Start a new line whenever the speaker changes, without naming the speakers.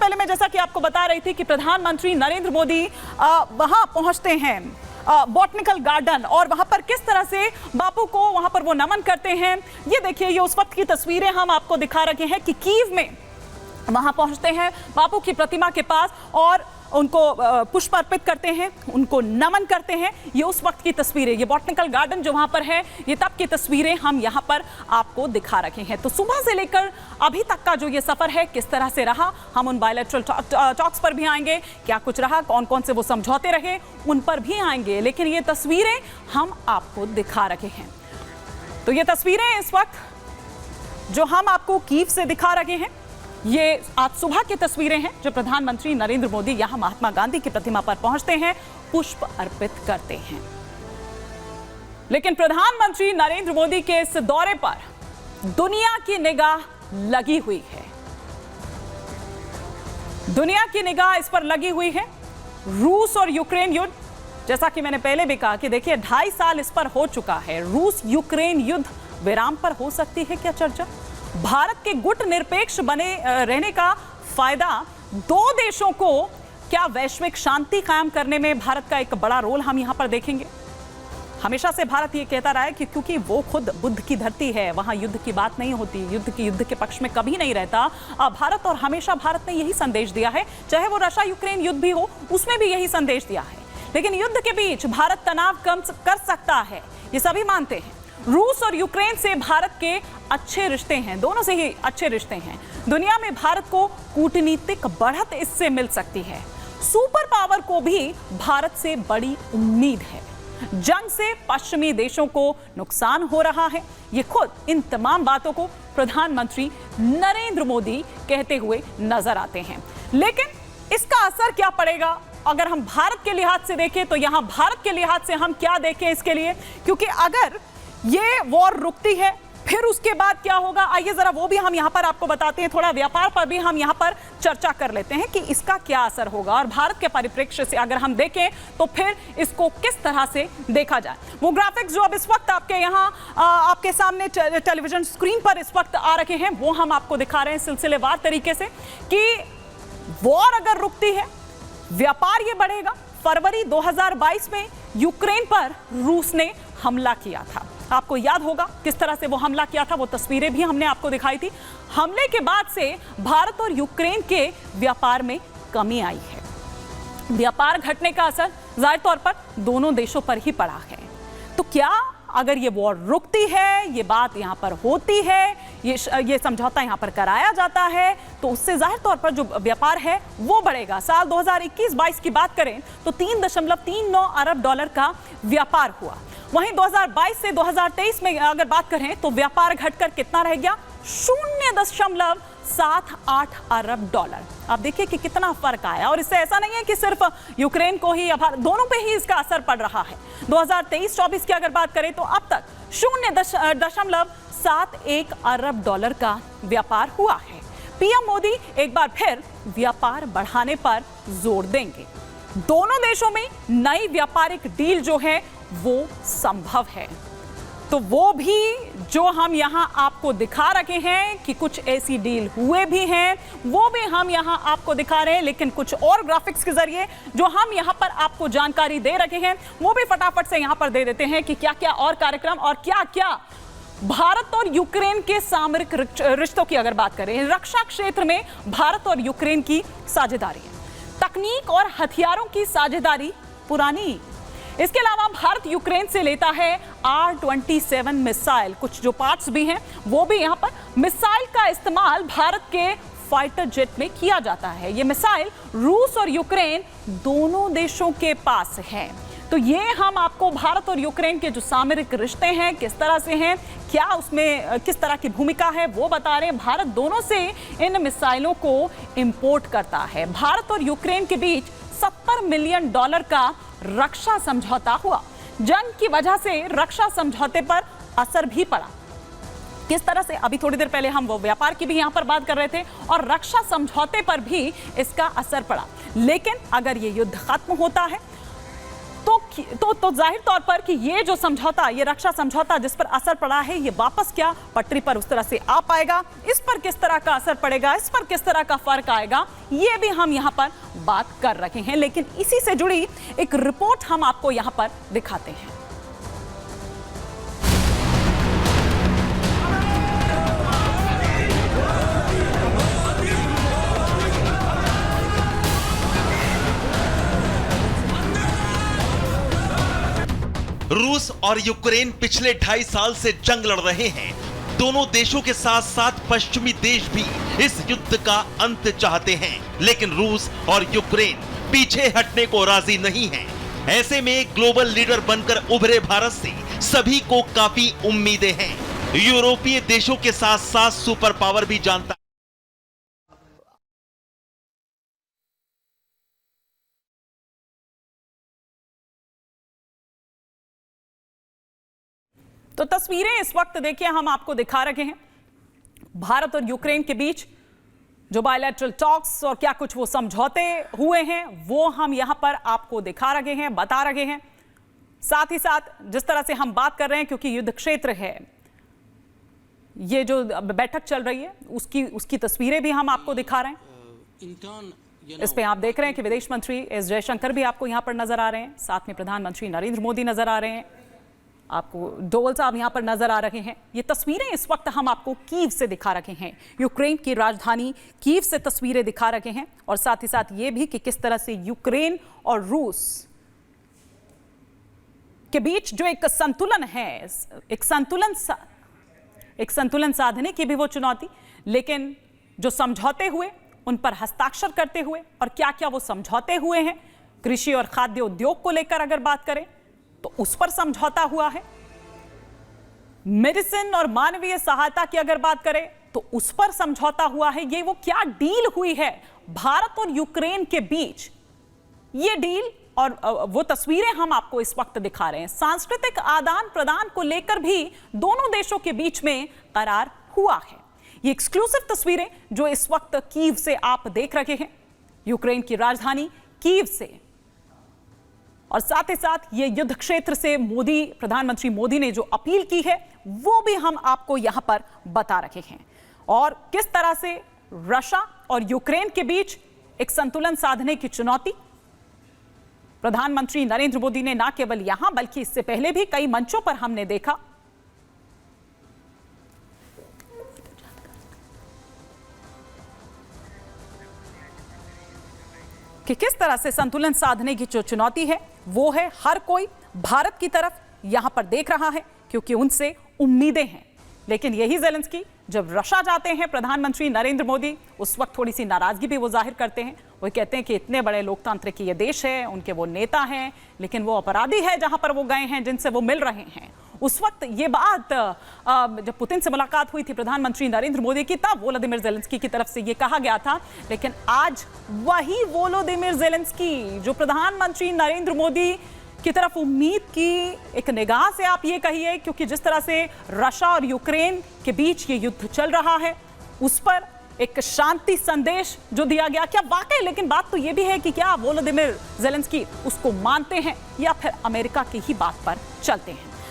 पहले मैं जैसा कि आपको बता रही थी कि प्रधानमंत्री नरेंद्र मोदी वहां पहुंचते हैं बॉटनिकल गार्डन, और वहां पर किस तरह से बापू को वहां पर वो नमन करते हैं। ये देखिए, ये उस वक्त की तस्वीरें हम आपको दिखा रहे हैं कि कीव में वहां पहुंचते हैं बापू की प्रतिमा के पास और उनको पुष्प अर्पित करते हैं, उनको नमन करते हैं। ये उस वक्त की तस्वीरें, ये बॉटनिकल गार्डन जो वहां पर है, ये तब की तस्वीरें हम यहां पर आपको दिखा रखे हैं। तो सुबह से लेकर अभी तक का जो ये सफर है किस तरह से रहा, हम उन बायलैटरल टॉक्स पर भी आएंगे, क्या कुछ रहा, कौन कौन से वो समझौते रहे, उन पर भी आएंगे। लेकिन ये तस्वीरें हम आपको दिखा रखे हैं। तो ये तस्वीरें इस वक्त जो हम आपको कीव से दिखा रहे हैं, ये आज सुबह की तस्वीरें हैं जो प्रधानमंत्री नरेंद्र मोदी यहां महात्मा गांधी की प्रतिमा पर पहुंचते हैं, पुष्प अर्पित करते हैं। लेकिन प्रधानमंत्री नरेंद्र मोदी के इस दौरे पर दुनिया की निगाह लगी हुई है। दुनिया की निगाह इस पर लगी हुई है। रूस और यूक्रेन युद्ध, जैसा कि मैंने पहले भी कहा कि देखिए 2.5 साल इस पर हो चुका है। रूस यूक्रेन युद्ध विराम पर हो सकती है क्या चर्चा? भारत के गुट निरपेक्ष बने रहने का फायदा दो देशों को, क्या वैश्विक शांति कायम करने में भारत का एक बड़ा रोल हम यहां पर देखेंगे? हमेशा से भारत ये कहता रहा है कि क्योंकि वो खुद बुद्ध की धरती है, वहां युद्ध की बात नहीं होती, युद्ध के पक्ष में कभी नहीं रहता भारत। और हमेशा भारत ने यही संदेश दिया है, चाहे वो रशिया यूक्रेन युद्ध भी हो, उसमें भी यही संदेश दिया है। लेकिन युद्ध के बीच भारत तनाव कम कर सकता है, ये सभी मानते हैं। रूस और यूक्रेन से भारत के अच्छे रिश्ते हैं, दोनों से ही अच्छे रिश्ते हैं। दुनिया में भारत को कूटनीतिक बढ़त इससे मिल सकती है। सुपर पावर को भी भारत से बड़ी उम्मीद है। जंग से पश्चिमी देशों को नुकसान हो रहा है, ये खुद इन तमाम बातों को प्रधानमंत्री नरेंद्र मोदी कहते हुए नजर आते हैं। लेकिन इसका असर क्या पड़ेगा अगर हम भारत के लिहाज से देखें, तो यहां भारत के लिहाज से हम क्या देखें इसके लिए, क्योंकि अगर ये वॉर रुकती है फिर उसके बाद क्या होगा, आइए जरा वो भी हम यहां पर आपको बताते हैं। थोड़ा व्यापार पर भी हम यहां पर चर्चा कर लेते हैं कि इसका क्या असर होगा, और भारत के परिप्रेक्ष्य से अगर हम देखें तो फिर इसको किस तरह से देखा जाए। वो ग्राफिक्स जो अब इस वक्त आपके यहां आपके सामने टेलीविजन स्क्रीन पर इस वक्त आ रखे हैं, वो हम आपको दिखा रहे हैं सिलसिलेवार तरीके से कि वॉर अगर रुकती है, व्यापार ये बढ़ेगा। फरवरी 2022 में यूक्रेन पर रूस ने हमला किया था, आपको याद होगा किस तरह से वो हमला किया था, वो तस्वीरें भी हमने आपको दिखाई थी। हमले के बाद से भारत और यूक्रेन के व्यापार में कमी आई है। व्यापार घटने का असर जाहिर तौर पर दोनों देशों पर ही पड़ा है। तो क्या अगर ये वॉर रुकती है, ये बात यहां पर होती है, ये समझौता यहां पर कराया जाता है, तो उससे जाहिर तौर पर जो व्यापार है वो बढ़ेगा। साल 2021-22 की बात करें तो $3.39 अरब का व्यापार हुआ। वहीं 2022 से 2023 में अगर बात करें तो व्यापार घटकर कितना रह गया, $0.78 अरब। आप देखिए कि कितना फर्क आया। और इससे ऐसा नहीं है कि सिर्फ यूक्रेन को ही, दोनों पे ही इसका असर पड़ रहा है। 2023-24 की अगर बात करें तो अब तक $0.71 अरब का व्यापार हुआ है। पीएम मोदी एक बार फिर व्यापार बढ़ाने पर जोर देंगे। दोनों देशों में नई व्यापारिक डील जो है वो संभव है। तो वो भी जो हम यहां आपको दिखा रहे हैं कि कुछ ऐसी डील हुए भी हैं, वो भी हम यहां आपको दिखा रहे हैं। लेकिन कुछ और ग्राफिक्स के जरिए जो हम यहां पर आपको जानकारी दे रहे हैं, वो भी फटाफट से यहां पर दे देते हैं कि क्या क्या और कार्यक्रम और क्या क्या भारत और यूक्रेन के सामरिक रिश्तों की अगर बात करें, रक्षा क्षेत्र में भारत और यूक्रेन की साझेदारी है। तकनीक और हथियारों की साझेदारी पुरानी। इसके अलावा भारत यूक्रेन से लेता है R-27 मिसाइल, कुछ जो पार्ट्स भी हैं वो भी यहां पर। मिसाइल का इस्तेमाल भारत के फाइटर जेट में किया जाता है। ये मिसाइल रूस और यूक्रेन दोनों देशों के पास है। तो ये हम आपको भारत और यूक्रेन के जो सामरिक रिश्ते हैं किस तरह से हैं, क्या उसमें किस तरह की भूमिका है, वो बता रहे हैं। भारत दोनों से इन मिसाइलों को इंपोर्ट करता है। भारत और यूक्रेन के बीच $70 मिलियन का रक्षा समझौता हुआ। जंग की वजह से रक्षा समझौते पर असर भी पड़ा। किस तरह से, अभी थोड़ी देर पहले हम वो व्यापार की भी यहां पर बात कर रहे थे, और रक्षा समझौते पर भी इसका असर पड़ा। लेकिन अगर ये युद्ध खत्म होता है तो जाहिर तौर पर कि ये जो समझौता, ये रक्षा समझौता जिस पर असर पड़ा है, ये वापस क्या पटरी पर उस तरह से आ पाएगा? इस पर किस तरह का असर पड़ेगा, इस पर किस तरह का फर्क आएगा, ये भी हम यहां पर बात कर रहे हैं। लेकिन इसी से जुड़ी एक रिपोर्ट हम आपको यहां पर दिखाते हैं।
रूस और यूक्रेन पिछले 2.5 साल से जंग लड़ रहे हैं। दोनों देशों के साथ साथ पश्चिमी देश भी इस युद्ध का अंत चाहते हैं, लेकिन रूस और यूक्रेन पीछे हटने को राजी नहीं हैं। ऐसे में ग्लोबल लीडर बनकर उभरे भारत से सभी को काफी उम्मीदें हैं। यूरोपीय देशों के साथ साथ सुपर पावर भी जानता
तो तस्वीरें इस वक्त देखिए हम आपको दिखा रहे हैं भारत और यूक्रेन के बीच जो बायलैटरल टॉक्स और क्या कुछ वो समझौते हुए हैं, वो हम यहां पर आपको दिखा रहे हैं, बता रहे हैं। साथ ही साथ जिस तरह से हम बात कर रहे हैं, क्योंकि युद्ध क्षेत्र है, ये जो बैठक चल रही है उसकी तस्वीरें भी हम आपको दिखा रहे हैं। इस पे आप देख रहे हैं कि विदेश मंत्री एस जयशंकर भी आपको यहां पर नजर आ रहे हैं, साथ में प्रधानमंत्री नरेंद्र मोदी नजर आ रहे हैं, आपको डोवल साहब यहां पर नजर आ रहे हैं। ये तस्वीरें इस वक्त हम आपको कीव से दिखा रहे हैं, यूक्रेन की राजधानी कीव से तस्वीरें दिखा रहे हैं। और साथ ही साथ ये भी कि किस तरह से यूक्रेन और रूस के बीच जो एक संतुलन है, एक संतुलन साधने की भी वो चुनौती, लेकिन जो समझौते हुए उन पर हस्ताक्षर करते हुए, और क्या क्या वो समझौते हुए हैं। कृषि और खाद्य उद्योग को लेकर अगर बात करें तो उस पर समझौता हुआ है। मेडिसिन और मानवीय सहायता की अगर बात करें तो उस पर समझौता हुआ है। ये वो क्या डील हुई है भारत और यूक्रेन के बीच, ये डील और वो तस्वीरें हम आपको इस वक्त दिखा रहे हैं। सांस्कृतिक आदान प्रदान को लेकर भी दोनों देशों के बीच में करार हुआ है। ये एक्सक्लूसिव तस्वीरें जो इस वक्त कीव से आप देख रहे हैं, यूक्रेन की राजधानी कीव से। और साथ ही साथ ये युद्ध क्षेत्र से प्रधानमंत्री मोदी ने जो अपील की है वो भी हम आपको यहां पर बता रहे हैं। और किस तरह से रशिया और यूक्रेन के बीच एक संतुलन साधने की चुनौती प्रधानमंत्री नरेंद्र मोदी ने ना केवल यहां बल्कि इससे पहले भी कई मंचों पर हमने देखा। कि किस तरह से संतुलन साधने की जो चुनौती है वो है हर कोई भारत की तरफ यहां पर देख रहा है, क्योंकि उनसे उम्मीदें हैं। लेकिन यही ज़ेलेंस्की जब रशिया जाते हैं, प्रधानमंत्री नरेंद्र मोदी उस वक्त थोड़ी सी नाराजगी भी वो जाहिर करते हैं। वो कहते हैं कि इतने बड़े लोकतांत्रिक ये देश है, उनके वो नेता हैं, लेकिन वो अपराधी है जहां पर वो गए हैं, जिनसे वो मिल रहे हैं। उस वक्त ये बात जब पुतिन से मुलाकात हुई थी प्रधानमंत्री नरेंद्र मोदी की, तब वोलोदिमीर ज़ेलेंस्की की तरफ से ये कहा गया था। लेकिन आज वही वोलोदिमीर ज़ेलेंस्की जो प्रधानमंत्री नरेंद्र मोदी की तरफ उम्मीद की एक निगाह से आप ये कहिए, क्योंकि जिस तरह से रशिया और यूक्रेन के बीच ये युद्ध चल रहा है उस पर एक शांति संदेश जो दिया गया, क्या वाकई? लेकिन बात तो ये भी है कि क्या वोलोदिमीर ज़ेलेंस्की उसको मानते हैं या फिर अमेरिका की ही बात पर चलते हैं।